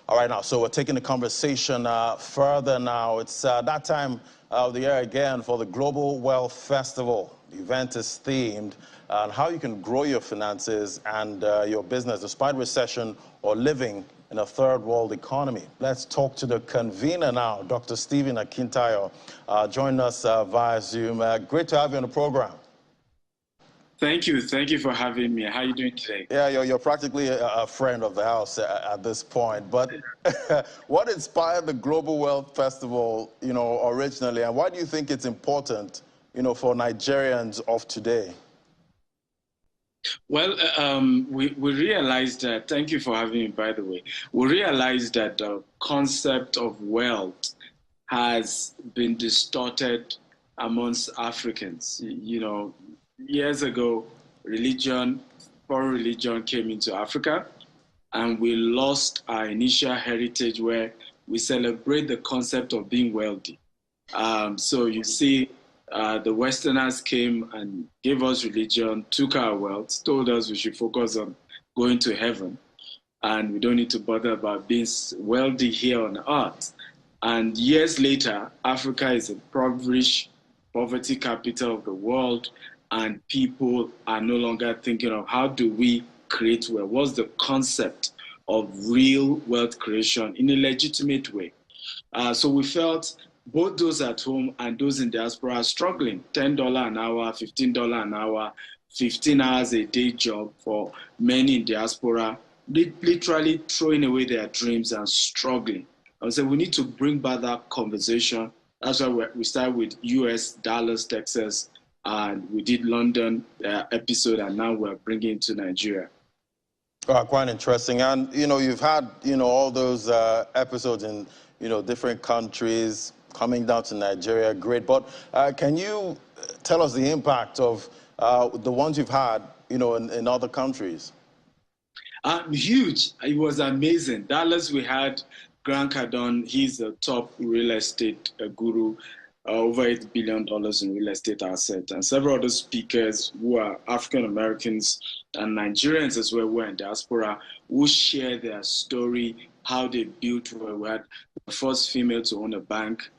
All right, now, so we're taking the conversation further now. It's that time of the year again for the Global Wealth Festival. The event is themed on how you can grow your finances and your business despite recession or living in a third world economy. Let's talk to the convener now, Dr. Stephen Akintayo. Join us via Zoom. Great to have you on the program. Thank you. Thank you for having me. How are you doing today? Yeah, you're practically a friend of the house at this point. But what inspired the Global Wealth Festival, originally, and why do you think it's important, for Nigerians of today? Well, we realized that, thank you for having me, by the way. We realized that the concept of wealth has been distorted amongst Africans. Years ago, foreign religion came into Africa, and we lost our initial heritage where we celebrate the concept of being wealthy. So you see, the Westerners came and gave us religion, took our wealth, told us we should focus on going to heaven, and we don't need to bother about being wealthy here on earth. And years later, Africa is a impoverished poverty capital of the world, and people are no longer thinking of how do we create wealth? What's the concept of real wealth creation in a legitimate way? So we felt both those at home and those in diaspora are struggling. $10 an hour, $15 an hour, 15 hours a day job for many in diaspora, literally throwing away their dreams and struggling. I would say we need to bring back that conversation. That's why we started with US, Dallas, Texas, and we did London episode, and now we're bringing it to Nigeria. Quite interesting. And, you've had, all those episodes in, different countries coming down to Nigeria. Great. But can you tell us the impact of the ones you've had, in other countries? Huge. It was amazing. Dallas, we had Grant Cardone. He's a top real estate guru. Over $8 billion in real estate assets, and several other speakers who are African Americans and Nigerians as well, who are in diaspora, who share their story, how they built. We had the first female to own a bank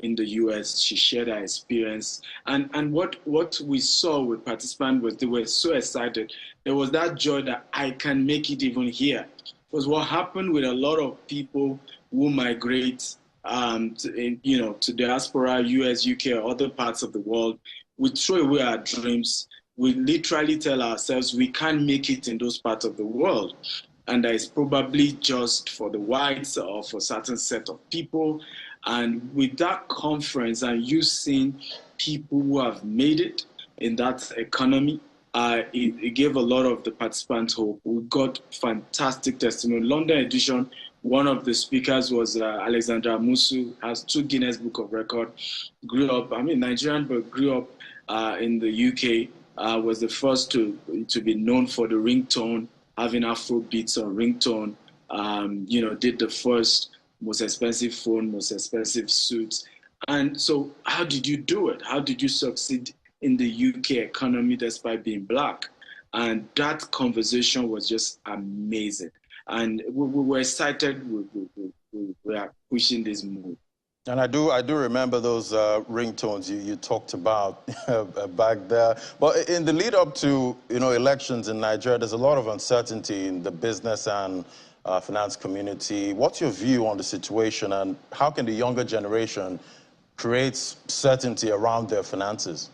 in the US. She shared her experience, and what we saw with participants was they were so excited. There was that joy that I can make it even here. Because what happened with a lot of people who migrate to diaspora, US, UK, or other parts of the world, we throw away our dreams. We literally tell ourselves we can't make it in those parts of the world. And that is probably just for the whites or for a certain set of people. And with that conference and you seeing people who have made it in that economy, it gave a lot of the participants hope. We got fantastic testimony. London edition, one of the speakers was Alexandra Musu, has 2 Guinness Book of Record, Nigerian, but grew up in the UK, was the first to be known for the ringtone, having Afro beats on ringtone, did the first most expensive phone, most expensive suits. And so how did you do it? How did you succeed in the UK economy despite being Black? And that conversation was just amazing. And we were excited. We are pushing this move. And I do remember those ringtones you talked about back there. But in the lead up to elections in Nigeria, there's a lot of uncertainty in the business and finance community. What's your view on the situation, and how can the younger generation create certainty around their finances?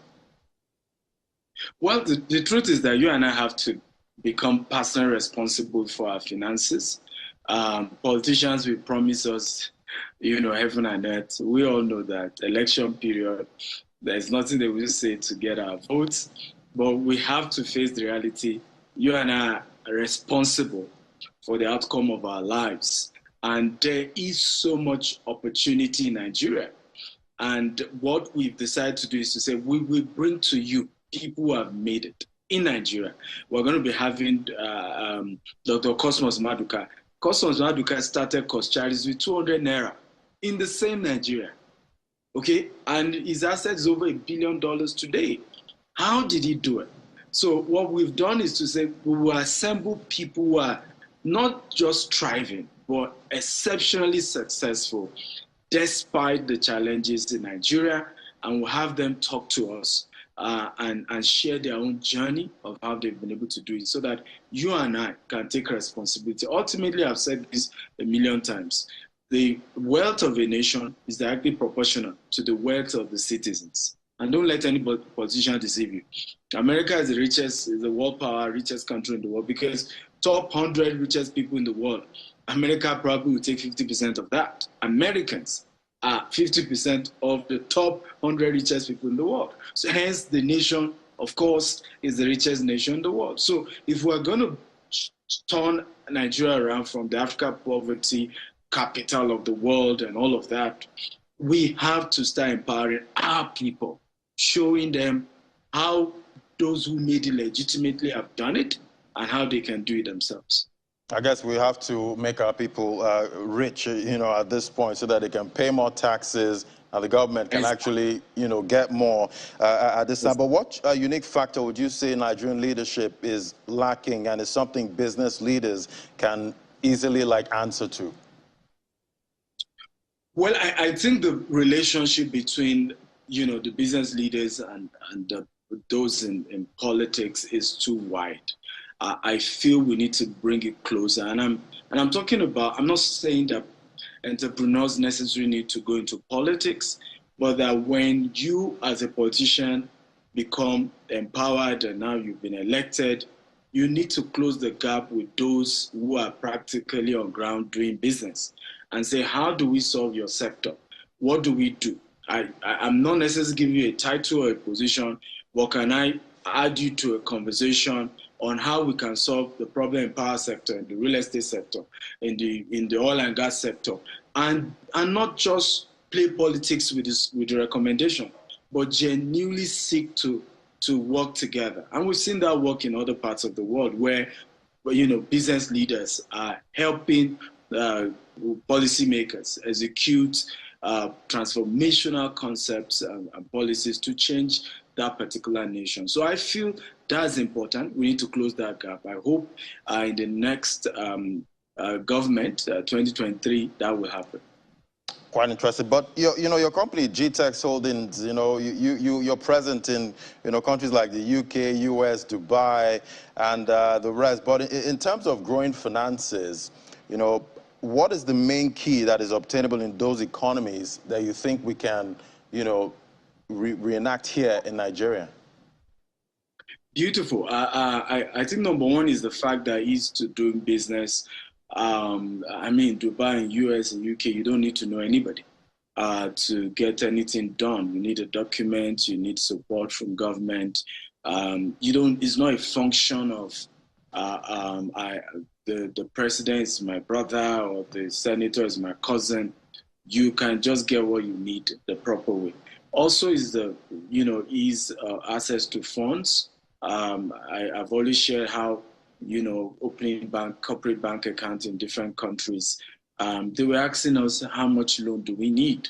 Well, the truth is that you and I have to become personally responsible for our finances. Politicians will promise us, heaven and earth. We all know that election period, there's nothing they will say to get our votes, but we have to face the reality. You and I are responsible for the outcome of our lives. And there is so much opportunity in Nigeria. And what we've decided to do is to say, we will bring to you people who have made it in Nigeria. We're going to be having Dr. Cosmos Maduka. Cosmos Maduka started Charities with 200 Naira in the same Nigeria. Okay? And his assets is over $1 billion today. How did he do it? So what we've done is to say we will assemble people who are not just thriving, but exceptionally successful despite the challenges in Nigeria, and we'll have them talk to us and share their own journey of how they've been able to do it so that you and I can take responsibility. Ultimately, I've said this a million times. The wealth of a nation is directly proportional to the wealth of the citizens. And don't let any politician deceive you. America is the richest, is the world power, richest country in the world because top 100 richest people in the world, America probably will take 50% of that. Americans are 50% of the top 100 richest people in the world. So hence the nation, of course, is the richest nation in the world. So if we're going to turn Nigeria around from the Africa poverty capital of the world and all of that, we have to start empowering our people, showing them how those who made it legitimately have done it and how they can do it themselves. I guess we have to make our people rich, at this point so that they can pay more taxes and the government can actually, get more at this time. But what unique factor would you say Nigerian leadership is lacking and is something business leaders can easily answer to? Well, I think the relationship between, the business leaders and those in politics is too wide. I feel we need to bring it closer. And I'm talking about, I'm not saying that entrepreneurs necessarily need to go into politics, but that when you as a politician become empowered and now you've been elected, you need to close the gap with those who are practically on ground doing business and say, how do we solve your sector? What do we do? I'm not necessarily giving you a title or a position, but can I add you to a conversation on how we can solve the problem in power sector, in the real estate sector, in the oil and gas sector, and not just play politics with the recommendation, but genuinely seek to work together. And we've seen that work in other parts of the world where business leaders are helping policymakers execute transformational concepts and policies to change that particular nation. So I feel that's important. We need to close that gap. I hope in the next government, 2023, that will happen. Quite interesting. But your company, GTEX Holdings, you're present in countries like the UK, US, Dubai, and the rest. But in terms of growing finances, what is the main key that is obtainable in those economies that you think we can, reenact here in Nigeria? Beautiful. I think number one is the fact that ease to doing business. Dubai and US and UK, you don't need to know anybody to get anything done. You need a document, you need support from government. It's not a function of the president is my brother or the senator is my cousin. You can just get what you need the proper way. Also is the, access to funds. I've always shared how, opening corporate bank accounts in different countries, they were asking us how much loan do we need?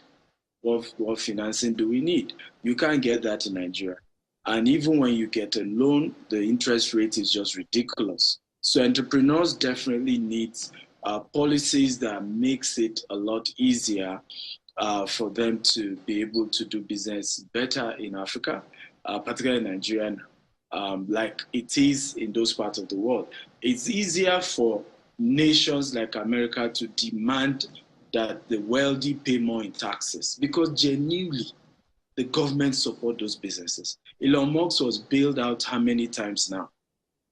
What financing do we need? You can't get that in Nigeria. And even when you get a loan, the interest rate is just ridiculous. So entrepreneurs definitely need policies that makes it a lot easier for them to be able to do business better in Africa, particularly in Nigeria, like it is in those parts of the world. It's easier for nations like America to demand that the wealthy pay more in taxes because genuinely the government support those businesses. Elon Musk was bailed out how many times now?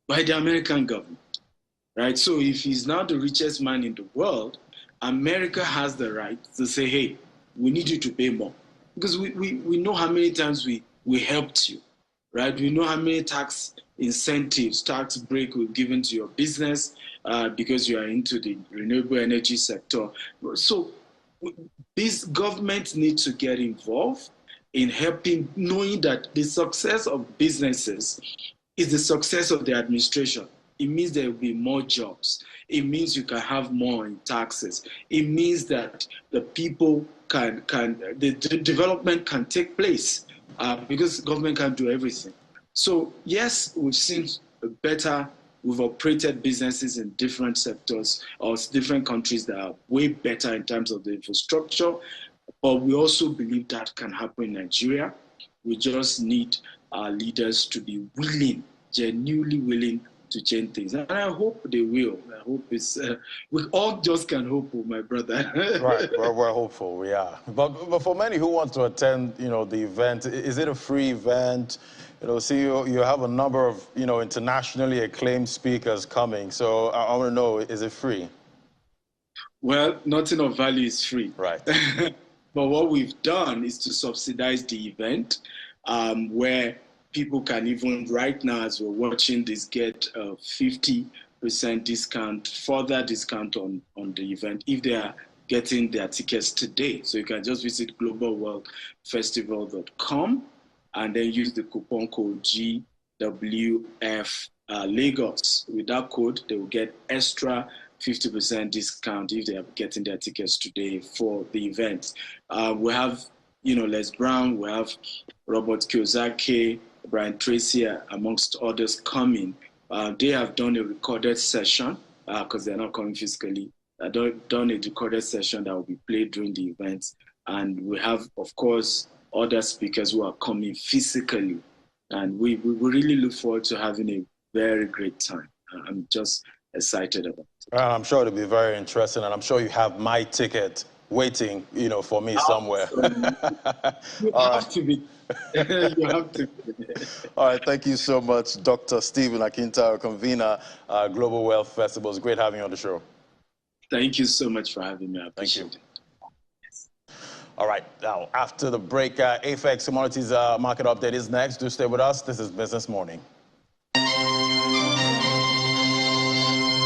By the American government, right? So if he's now the richest man in the world, America has the right to say, hey, we need you to pay more. Because we know how many times we helped you, right? We know how many tax incentives, tax break we've given to your business because you are into the renewable energy sector. So these governments need to get involved in helping, knowing that the success of businesses is the success of the administration. It means there will be more jobs. It means you can have more in taxes. It means that the people the development can take place because government can't do everything. So yes, we've seen a better we've operated businesses in different sectors or different countries that are way better in terms of the infrastructure. But we also believe that can happen in Nigeria. We just need our leaders to be willing, genuinely willing to change things. And I hope they will. I hope we all just can hope, my brother. Right, we're hopeful, we are. But for many who want to attend, the event, is it a free event? See, you have a number of, internationally acclaimed speakers coming. So I want to know, is it free? Well, nothing of value is free. Right. But what we've done is to subsidize the event, where people can even, right now as we're watching this, get a 50% discount, further discount on the event if they are getting their tickets today. So you can just visit globalwealthfestival.com and then use the coupon code GWF Lagos. With that code, they will get extra 50% discount if they are getting their tickets today for the event. We have, Les Brown, we have Robert Kiyosaki, Brian Tracy, amongst others coming. They have done a recorded session because they're not coming physically. Done a recorded session that will be played during the event. And we have, of course, other speakers who are coming physically. And we really look forward to having a very great time. I'm just excited about it. I'm sure it'll be very interesting, and I'm sure you have my ticket waiting, for me somewhere. You have to be. You have to be. All right, thank you so much, Dr. Stephen Akintayo, convener, Global Wealth Festival. It's great having you on the show. Thank you so much for having me. I appreciate it. All right, now after the break, AFEX Commodities Market Update is next. Do stay with us. This is Business Morning.